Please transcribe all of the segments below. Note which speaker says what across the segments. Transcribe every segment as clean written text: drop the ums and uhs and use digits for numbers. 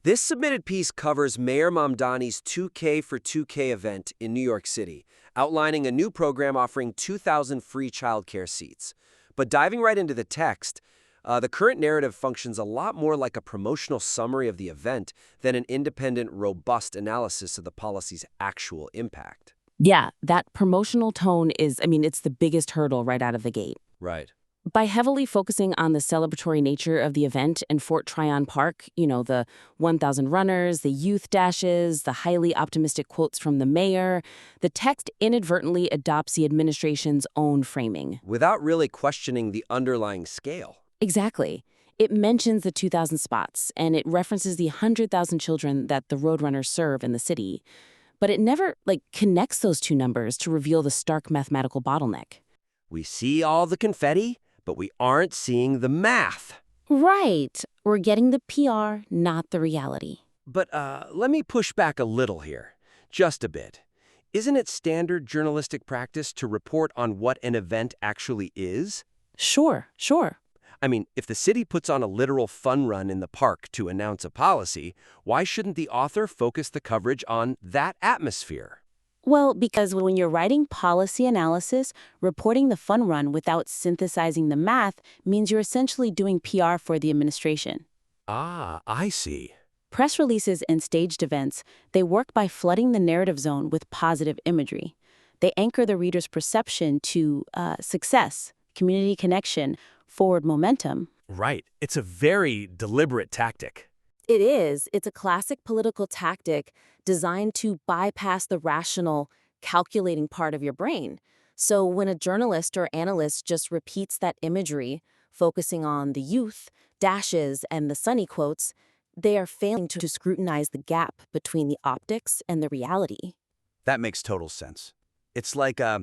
Speaker 1: This submitted piece covers Mayor Mamdani's 2K for 2K event in New York City, outlining a new program offering 2,000 free childcare seats. But diving right into the text, the current narrative functions a lot more like a promotional summary of the event than an independent, robust analysis of the policy's actual impact.
Speaker 2: Yeah, that promotional tone is, it's the biggest hurdle right out of the gate.
Speaker 1: Right.
Speaker 2: By heavily focusing on the celebratory nature of the event in Fort Tryon Park, the 1,000 runners, the youth dashes, the highly optimistic quotes from the mayor, the text inadvertently adopts the administration's own framing.
Speaker 1: Without really questioning the underlying scale.
Speaker 2: Exactly. It mentions the 2,000 spots, and it references the 100,000 children that the Roadrunners serve in the city. But it never, connects those two numbers to reveal the stark mathematical bottleneck.
Speaker 1: We see all the confetti, but we aren't seeing the math.
Speaker 2: Right. We're getting the PR, not the reality.
Speaker 1: But let me push back a little here. Just a bit. Isn't it standard journalistic practice to report on what an event actually is?
Speaker 2: Sure.
Speaker 1: I mean, if the city puts on a literal fun run in the park to announce a policy, why shouldn't the author focus the coverage on that atmosphere?
Speaker 2: Well, because when you're writing policy analysis, reporting the fun run without synthesizing the math means you're essentially doing PR for the administration.
Speaker 1: Ah, I see.
Speaker 2: Press releases and staged events, they work by flooding the narrative zone with positive imagery. They anchor the reader's perception to success, community connection, forward momentum.
Speaker 1: Right. It's a very deliberate tactic.
Speaker 2: It is. It's a classic political tactic designed to bypass the rational, calculating part of your brain. So when a journalist or analyst just repeats that imagery, focusing on the youth, dashes, and the sunny quotes, they are failing to scrutinize the gap between the optics and the reality.
Speaker 3: That makes total sense. It's like a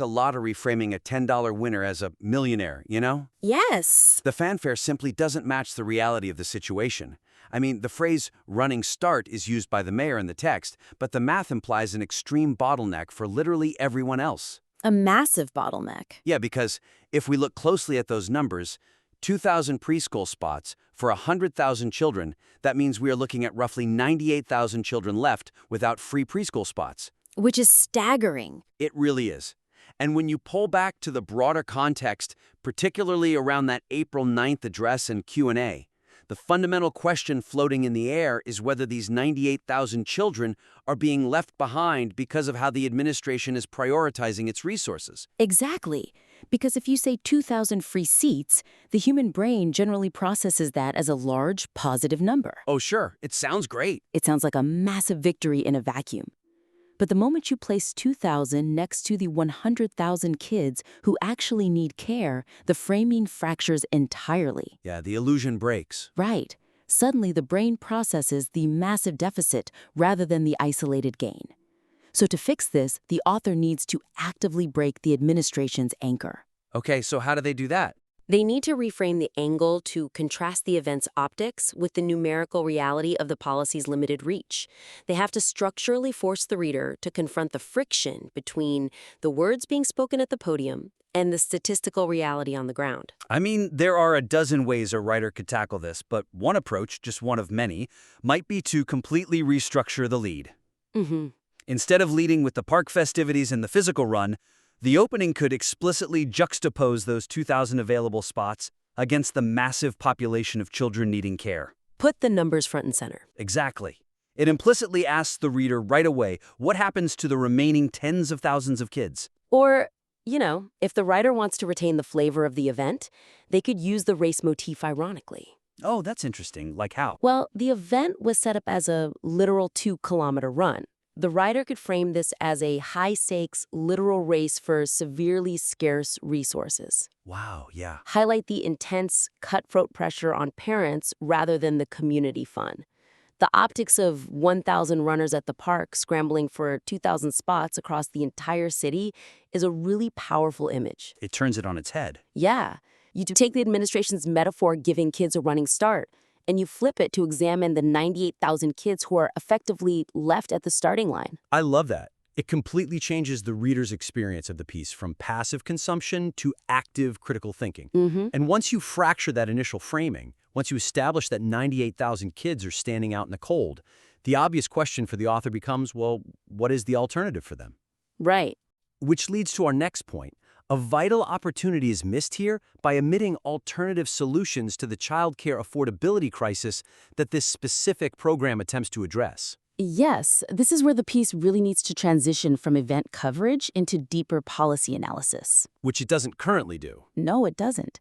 Speaker 3: lottery framing a $10 winner as a millionaire, you know?
Speaker 2: Yes.
Speaker 3: The fanfare simply doesn't match the reality of the situation. I mean, the phrase running start is used by the mayor in the text, but the math implies an extreme bottleneck for literally everyone else.
Speaker 2: A massive bottleneck.
Speaker 3: Yeah, because if we look closely at those numbers, 2,000 preschool spots for 100,000 children, that means we are looking at roughly 98,000 children left without free preschool spots.
Speaker 2: Which is staggering.
Speaker 3: It really is. And when you pull back to the broader context, particularly around that April 9th address and Q&A, the fundamental question floating in the air is whether these 98,000 children are being left behind because of how the administration is prioritizing its resources.
Speaker 2: Exactly. Because if you say 2,000 free seats, the human brain generally processes that as a large, positive number.
Speaker 3: Oh, sure. It sounds great.
Speaker 2: It sounds like a massive victory in a vacuum. But the moment you place 2,000 next to the 100,000 kids who actually need care, the framing fractures entirely.
Speaker 3: Yeah, the illusion breaks.
Speaker 2: Right. Suddenly, the brain processes the massive deficit rather than the isolated gain. So to fix this, the author needs to actively break the administration's anchor.
Speaker 3: Okay, so how do they do that?
Speaker 4: They need to reframe the angle to contrast the event's optics with the numerical reality of the policy's limited reach. They have to structurally force the reader to confront the friction between the words being spoken at the podium and the statistical reality on the ground.
Speaker 3: I mean, there are a dozen ways a writer could tackle this, but one approach, just one of many, might be to completely restructure the lead. Instead of leading with the park festivities and the physical run, the opening could explicitly juxtapose those 2,000 available spots against the massive population of children needing care.
Speaker 4: Put the numbers front and center.
Speaker 3: Exactly. It implicitly asks the reader right away what happens to the remaining tens of thousands of kids.
Speaker 4: Or, if the writer wants to retain the flavor of the event, they could use the race motif ironically.
Speaker 3: Oh, that's interesting. Like how?
Speaker 4: Well, the event was set up as a literal 2-kilometer run. The writer could frame this as a high-stakes, literal race for severely scarce resources.
Speaker 3: Wow, yeah.
Speaker 4: Highlight the intense, cutthroat pressure on parents rather than the community fun. The optics of 1,000 runners at the park scrambling for 2,000 spots across the entire city is a really powerful image.
Speaker 3: It turns it on its head.
Speaker 4: Yeah. You take the administration's metaphor giving kids a running start, and you flip it to examine the 98,000 kids who are effectively left at the starting line.
Speaker 1: I love that. It completely changes the reader's experience of the piece from passive consumption to active critical thinking. And once you fracture that initial framing,
Speaker 3: Once you establish that 98,000 kids are standing out in the cold, the obvious question for the author becomes, well, what is the alternative for them?
Speaker 2: Right.
Speaker 3: Which leads to our next point. A vital opportunity is missed here by omitting alternative solutions to the childcare affordability crisis that this specific program attempts to address.
Speaker 2: Yes, this is where the piece really needs to transition from event coverage into deeper policy analysis.
Speaker 3: Which it doesn't currently do.
Speaker 2: No, it doesn't.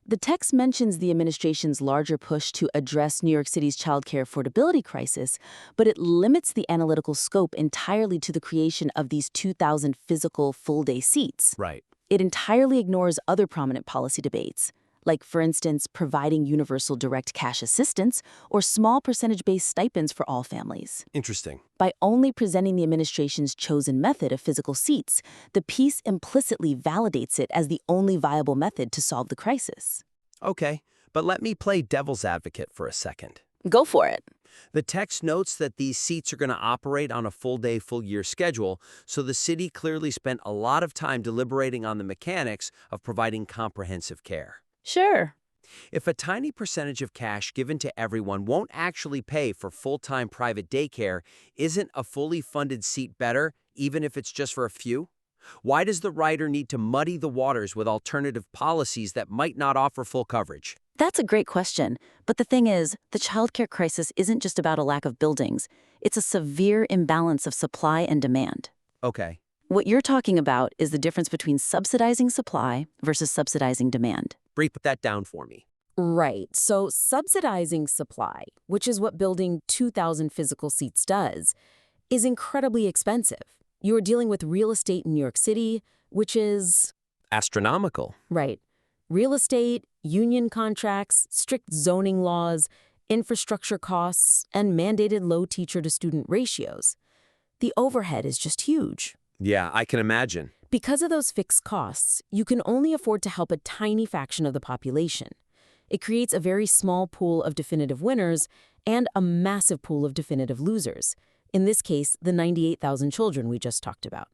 Speaker 2: The text mentions the administration's larger push to address New York City's childcare affordability crisis, but it limits the analytical scope entirely to the creation of these 2,000 physical full-day seats.
Speaker 3: Right.
Speaker 2: It entirely ignores other prominent policy debates, like, for instance, providing universal direct cash assistance or small percentage-based stipends for all families.
Speaker 3: Interesting.
Speaker 2: By only presenting the administration's chosen method of physical seats, the piece implicitly validates it as the only viable method to solve the crisis.
Speaker 1: Okay, but let me play devil's advocate for a second.
Speaker 2: Go for it.
Speaker 1: The text notes that these seats are going to operate on a full-day, full-year schedule, so the city clearly spent a lot of time deliberating on the mechanics of providing comprehensive care.
Speaker 2: Sure.
Speaker 1: If a tiny percentage of cash given to everyone won't actually pay for full-time private daycare, isn't a fully funded seat better, even if it's just for a few? Why does the writer need to muddy the waters with alternative policies that might not offer full coverage?
Speaker 2: That's a great question. But the thing is, the childcare crisis isn't just about a lack of buildings. It's a severe imbalance of supply and demand.
Speaker 1: Okay.
Speaker 2: What you're talking about is the difference between subsidizing supply versus subsidizing demand.
Speaker 1: Break that down for me.
Speaker 5: Right. So subsidizing supply, which is what building 2,000 physical seats does, is incredibly expensive. You are dealing with real estate in New York City, which is...
Speaker 1: Astronomical.
Speaker 5: Right. Real estate, union contracts, strict zoning laws, infrastructure costs, and mandated low teacher-to-student ratios. The overhead is just huge.
Speaker 1: Yeah, I can imagine.
Speaker 5: Because of those fixed costs, you can only afford to help a tiny fraction of the population. It creates a very small pool of definitive winners and a massive pool of definitive losers. In this case, the 98,000 children we just talked about.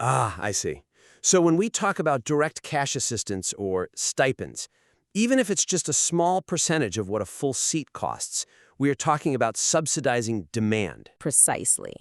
Speaker 1: Ah, I see. So when we talk about direct cash assistance or stipends, even if it's just a small percentage of what a full seat costs, we are talking about subsidizing demand.
Speaker 5: Precisely.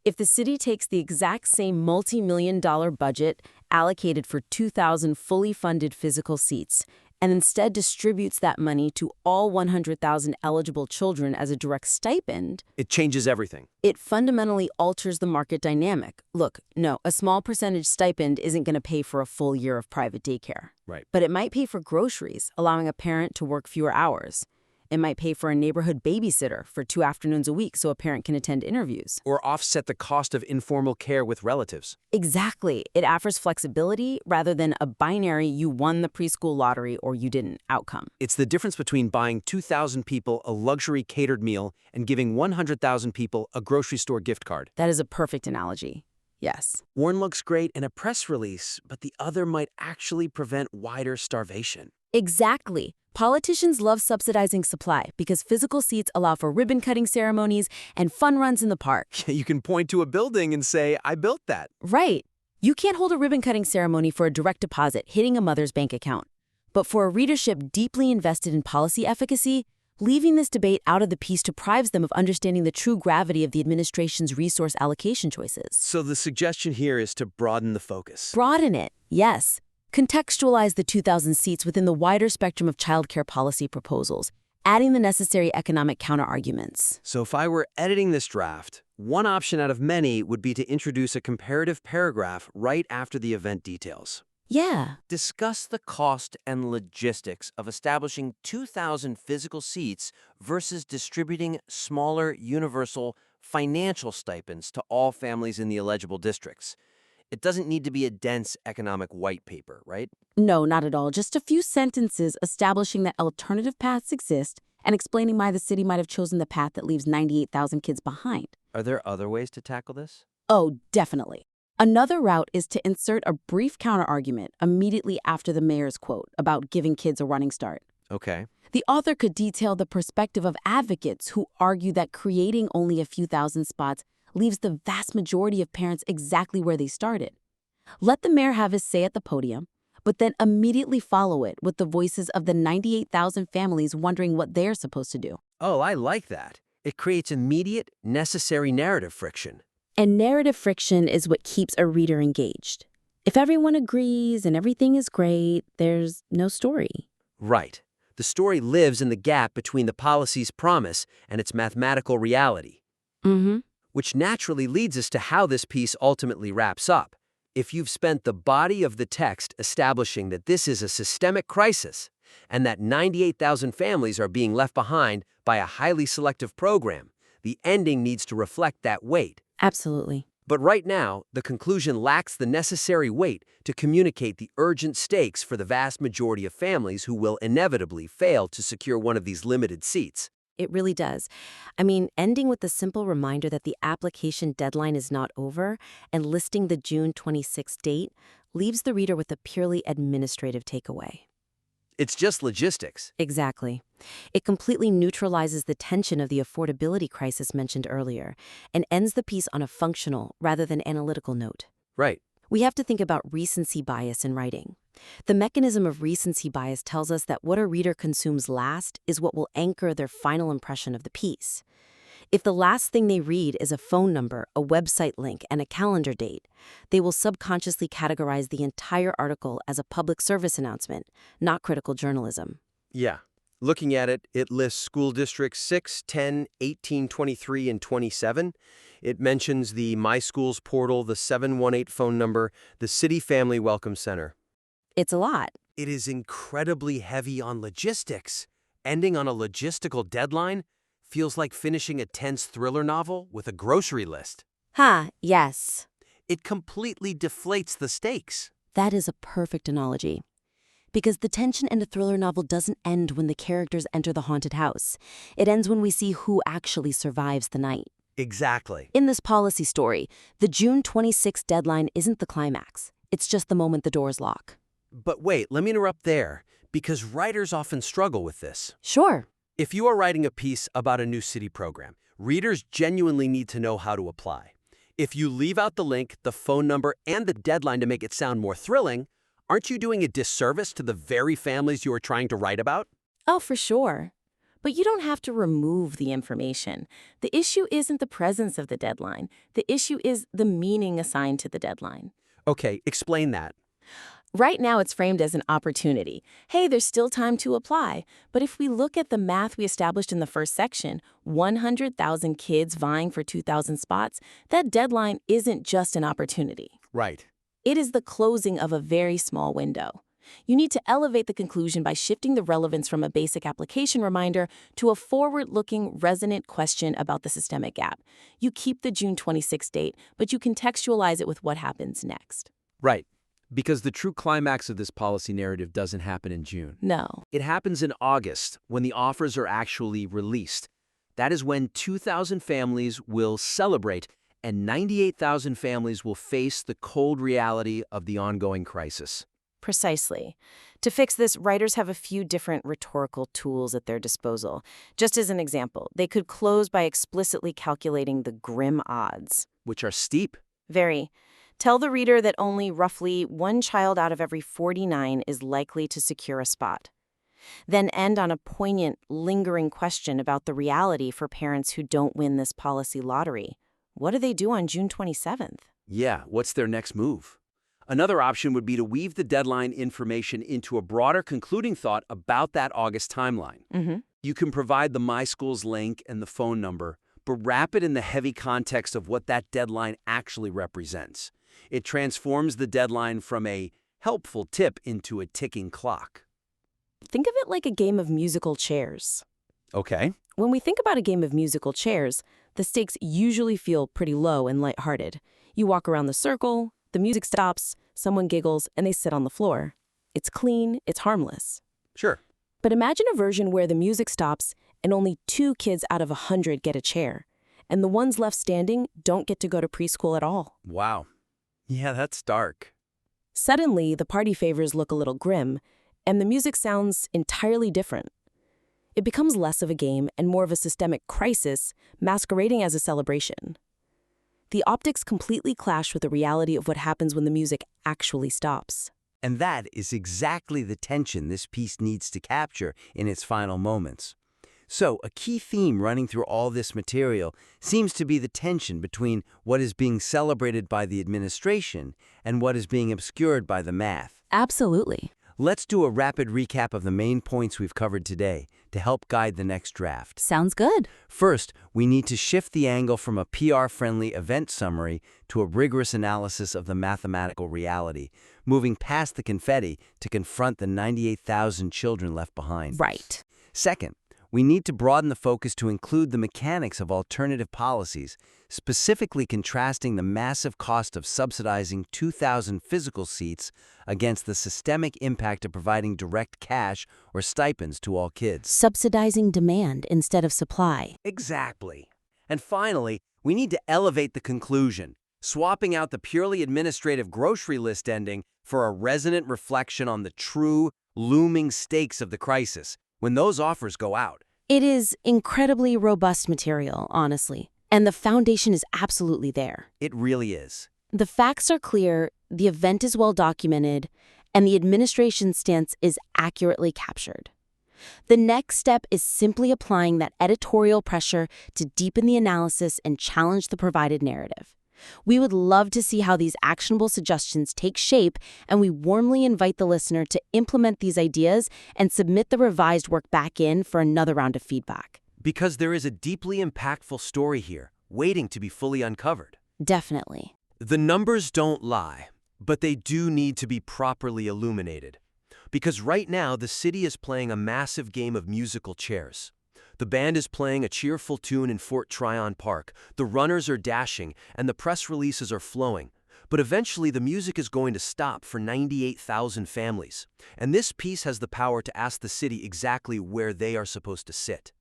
Speaker 5: If the city takes the exact same multi-million-dollar budget allocated for 2,000 fully funded physical seats and instead distributes that money to all 100,000 eligible children as a direct stipend,
Speaker 1: It changes everything.
Speaker 5: it fundamentally alters the market dynamic. Look, no, a small percentage stipend isn't going to pay for a full year of private daycare.
Speaker 1: Right.
Speaker 5: But it might pay for groceries, allowing a parent to work fewer hours. It might pay for a neighborhood babysitter for 2 afternoons a week so a parent can attend interviews.
Speaker 1: Or offset the cost of informal care with relatives.
Speaker 5: Exactly. It offers flexibility rather than a binary you won the preschool lottery or you didn't outcome.
Speaker 1: It's the difference between buying 2,000 people a luxury catered meal and giving 100,000 people a grocery store gift card.
Speaker 5: That is a perfect analogy. Yes.
Speaker 1: One looks great in a press release, but the other might actually prevent wider starvation.
Speaker 5: Exactly. Politicians love subsidizing supply because physical seats allow for ribbon-cutting ceremonies and fun runs in the park.
Speaker 1: You can point to a building and say, I built that.
Speaker 5: Right. You can't hold a ribbon-cutting ceremony for a direct deposit hitting a mother's bank account. But for a readership deeply invested in policy efficacy, leaving this debate out of the piece deprives them of understanding the true gravity of the administration's resource allocation choices.
Speaker 1: So the suggestion here is to broaden the focus.
Speaker 5: Broaden it, yes. Contextualize the 2,000 seats within the wider spectrum of childcare policy proposals, adding the necessary economic counterarguments.
Speaker 1: So if I were editing this draft, one option out of many would be to introduce a comparative paragraph right after the event details.
Speaker 5: Yeah.
Speaker 1: Discuss the cost and logistics of establishing 2,000 physical seats versus distributing smaller, universal financial stipends to all families in the eligible districts. It doesn't need to be a dense economic white paper, right?
Speaker 5: No, not at all. Just a few sentences establishing that alternative paths exist and explaining why the city might have chosen the path that leaves 98,000 kids behind.
Speaker 1: Are there other ways to tackle this?
Speaker 5: Oh, definitely. Another route is to insert a brief counterargument immediately after the mayor's quote about giving kids a running start.
Speaker 1: Okay.
Speaker 5: The author could detail the perspective of advocates who argue that creating only a few thousand spots leaves the vast majority of parents exactly where they started. Let the mayor have his say at the podium, but then immediately follow it with the voices of the 98,000 families wondering what they're supposed to do.
Speaker 1: Oh, I like that. It creates immediate, necessary narrative friction.
Speaker 5: And narrative friction is what keeps a reader engaged. If everyone agrees and everything is great, there's no story.
Speaker 1: Right. The story lives in the gap between the policy's promise and its mathematical reality. Which naturally leads us to how this piece ultimately wraps up. If you've spent the body of the text establishing that this is a systemic crisis and that 98,000 families are being left behind by a highly selective program, the ending needs to reflect that weight.
Speaker 5: Absolutely.
Speaker 1: But right now, the conclusion lacks the necessary weight to communicate the urgent stakes for the vast majority of families who will inevitably fail to secure one of these limited seats.
Speaker 4: It really does. I mean, ending with the simple reminder that the application deadline is not over and listing the June 26 date leaves the reader with a purely administrative takeaway.
Speaker 1: It's just logistics.
Speaker 4: Exactly. It completely neutralizes the tension of the affordability crisis mentioned earlier and ends the piece on a functional rather than analytical note.
Speaker 1: Right.
Speaker 4: We have to think about recency bias in writing. The mechanism of recency bias tells us that what a reader consumes last is what will anchor their final impression of the piece. If the last thing they read is a phone number, a website link, and a calendar date, they will subconsciously categorize the entire article as a public service announcement, not critical journalism.
Speaker 1: Yeah. Looking at it, it lists school districts 6, 10, 18, 23, and 27. It mentions the MySchools portal, the 718 phone number, the City Family Welcome Center.
Speaker 4: It's a lot.
Speaker 1: It is incredibly heavy on logistics. Ending on a logistical deadline feels like finishing a tense thriller novel with a grocery list.
Speaker 4: Yes.
Speaker 1: It completely deflates the stakes.
Speaker 4: That is a perfect analogy. Because the tension in a thriller novel doesn't end when the characters enter the haunted house. It ends when we see who actually survives the night.
Speaker 1: Exactly.
Speaker 4: In this policy story, the June 26th deadline isn't the climax. It's just the moment the doors lock.
Speaker 1: But wait, let me interrupt there, because writers often struggle with this.
Speaker 4: Sure.
Speaker 1: If you are writing a piece about a new city program, readers genuinely need to know how to apply. If you leave out the link, the phone number, and the deadline to make it sound more thrilling, aren't you doing a disservice to the very families you are trying to write about?
Speaker 5: Oh, for sure. But you don't have to remove the information. The issue isn't the presence of the deadline. The issue is the meaning assigned to the deadline.
Speaker 1: Okay, explain that.
Speaker 5: Right now, it's framed as an opportunity. Hey, there's still time to apply. But if we look at the math we established in the first section, 100,000 kids vying for 2,000 spots, that deadline isn't just an opportunity.
Speaker 1: Right.
Speaker 5: It is the closing of a very small window. You need to elevate the conclusion by shifting the relevance from a basic application reminder to a forward-looking, resonant question about the systemic gap. You keep the June 26 date, but you contextualize it with what happens next.
Speaker 1: Right. Because the true climax of this policy narrative doesn't happen in June.
Speaker 5: No.
Speaker 1: It happens in August, when the offers are actually released. That is when 2,000 families will celebrate and 98,000 families will face the cold reality of the ongoing crisis.
Speaker 5: Precisely. To fix this, writers have a few different rhetorical tools at their disposal. Just as an example, they could close by explicitly calculating the grim odds.
Speaker 1: Which are steep.
Speaker 5: Very. Tell the reader that only roughly one child out of every 49 is likely to secure a spot. Then end on a poignant, lingering question about the reality for parents who don't win this policy lottery. What do they do on June 27th?
Speaker 1: Yeah, what's their next move? Another option would be to weave the deadline information into a broader concluding thought about that August timeline. You can provide the MySchools link and the phone number, but wrap it in the heavy context of what that deadline actually represents. It transforms the deadline from a helpful tip into a ticking clock.
Speaker 5: Think of it like a game of musical chairs.
Speaker 1: Okay.
Speaker 5: When we think about a game of musical chairs, the stakes usually feel pretty low and lighthearted. You walk around the circle, the music stops, someone giggles, and they sit on the floor. It's clean, it's harmless.
Speaker 1: Sure.
Speaker 5: But imagine a version where the music stops and only 2 kids out of 100 get a chair, and the ones left standing don't get to go to preschool at all.
Speaker 1: Wow. Yeah, that's dark.
Speaker 5: Suddenly, the party favors look a little grim, and the music sounds entirely different. It becomes less of a game and more of a systemic crisis, masquerading as a celebration. The optics completely clash with the reality of what happens when the music actually stops.
Speaker 6: And that is exactly the tension this piece needs to capture in its final moments. So, a key theme running through all this material seems to be the tension between what is being celebrated by the administration and what is being obscured by the math.
Speaker 5: Absolutely.
Speaker 6: Let's do a rapid recap of the main points we've covered today to help guide the next draft.
Speaker 5: Sounds good.
Speaker 6: First, we need to shift the angle from a PR-friendly event summary to a rigorous analysis of the mathematical reality, moving past the confetti to confront the 98,000 children left behind.
Speaker 5: Right.
Speaker 6: Second, we need to broaden the focus to include the mechanics of alternative policies, specifically contrasting the massive cost of subsidizing 2,000 physical seats against the systemic impact of providing direct cash or stipends to all kids.
Speaker 2: Subsidizing demand instead of supply.
Speaker 1: Exactly. And finally, we need to elevate the conclusion, swapping out the purely administrative grocery list ending for a resonant reflection on the true, looming stakes of the crisis when those offers go out.
Speaker 2: It is incredibly robust material, honestly, and the foundation is absolutely there.
Speaker 1: It really is.
Speaker 2: The facts are clear, the event is well documented, and the administration's stance is accurately captured. The next step is simply applying that editorial pressure to deepen the analysis and challenge the provided narrative. We would love to see how these actionable suggestions take shape, and we warmly invite the listener to implement these ideas and submit the revised work back in for another round of feedback.
Speaker 1: Because there is a deeply impactful story here, waiting to be fully uncovered.
Speaker 2: Definitely.
Speaker 1: The numbers don't lie, but they do need to be properly illuminated. Because right now, the city is playing a massive game of musical chairs. The band is playing a cheerful tune in Fort Tryon Park, the runners are dashing, and the press releases are flowing. But eventually the music is going to stop for 98,000 families. And this piece has the power to ask the city exactly where they are supposed to sit.